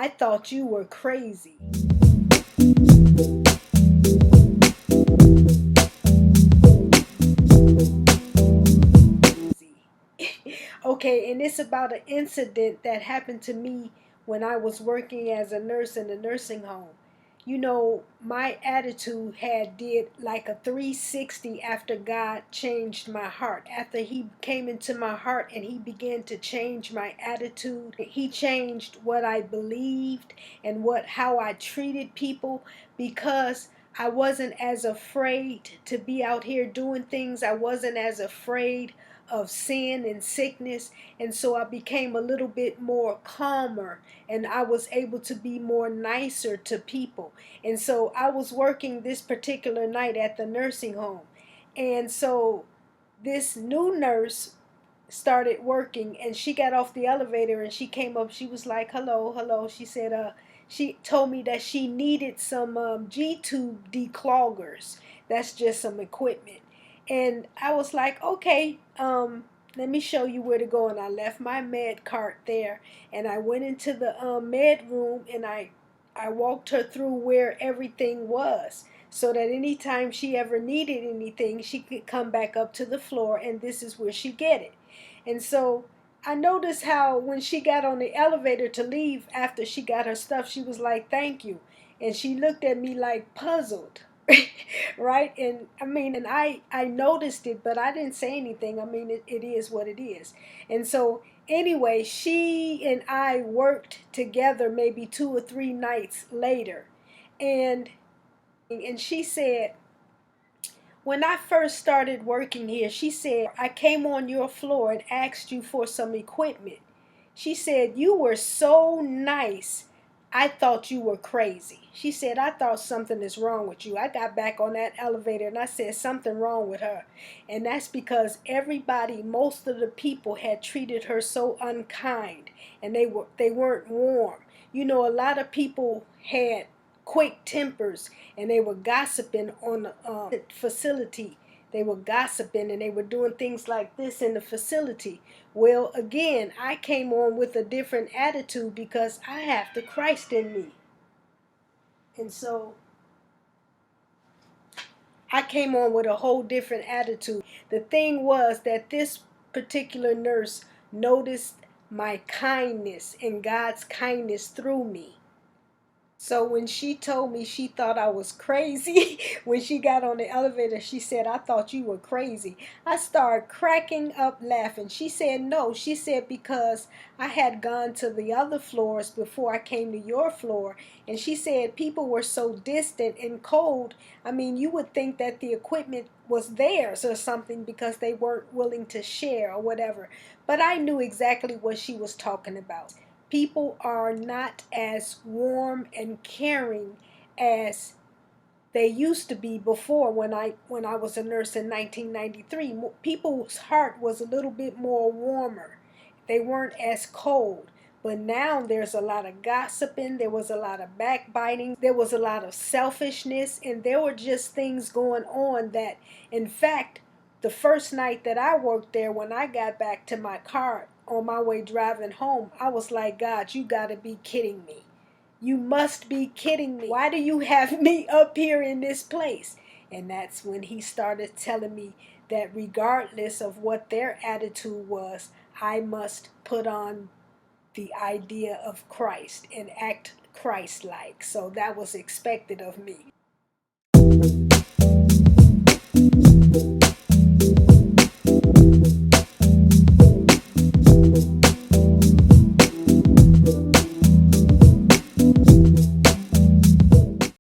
I thought you were crazy. Okay, and it's about an incident that happened to me when I was working as a nurse in a nursing home. You know, my attitude had did like a 360 after God changed my heart. After he came into my heart and he began to change my attitude, he changed what I believed and what how I treated people, because I wasn't as afraid to be out here doing things. I wasn't as afraid of sin and sickness, and so I became a little bit more calmer, and I was able to be more nicer to people. And so I was working this particular night at the nursing home, and so this new nurse started working, and she got off the elevator and she came up. She was like, hello, hello. She said, she told me that she needed some G-tube decloggers. That's just some equipment. And I was like, okay, let me show you where to go. And I left my med cart there, and I went into the med room, and I walked her through where everything was, so that anytime she ever needed anything, she could come back up to the floor, and this is where she get it. And so I noticed how when she got on the elevator to leave after she got her stuff, she was like, thank you. And she looked at me like puzzled. Right? And I mean, and I noticed it, but I didn't say anything. I mean, it is what it is. And so anyway, she and I worked together maybe 2 or 3 nights later. And she said, when I first started working here, she said, I came on your floor and asked you for some equipment. She said, you were so nice. I thought you were crazy. She said, I thought something is wrong with you. I got back on that elevator and I said, something wrong with her. And that's because everybody, most of the people had treated her so unkind, and they weren't warm. You know, a lot of people had quick tempers, and they were gossiping on the facility. They were gossiping and they were doing things like this in the facility. Well, again, I came on with a different attitude because I have the Christ in me. And so I came on with a whole different attitude. The thing was that this particular nurse noticed my kindness and God's kindness through me. So when she told me she thought I was crazy, when she got on the elevator, she said, I thought you were crazy. I started cracking up laughing. She said, no. She said, because I had gone to the other floors before I came to your floor. And she said people were so distant and cold. I mean, you would think that the equipment was theirs or something because they weren't willing to share or whatever. But I knew exactly what she was talking about. People are not as warm and caring as they used to be before. When I was a nurse in 1993, people's heart was a little bit more warmer. They weren't as cold. But now there's a lot of gossiping, there was a lot of backbiting, there was a lot of selfishness, and there were just things going on that, in fact, the first night that I worked there, when I got back to my car on my way driving home, I was like, God, you got to be kidding me. You must be kidding me. Why do you have me up here in this place? And that's when he started telling me that regardless of what their attitude was, I must put on the idea of Christ and act Christ-like. So that was expected of me.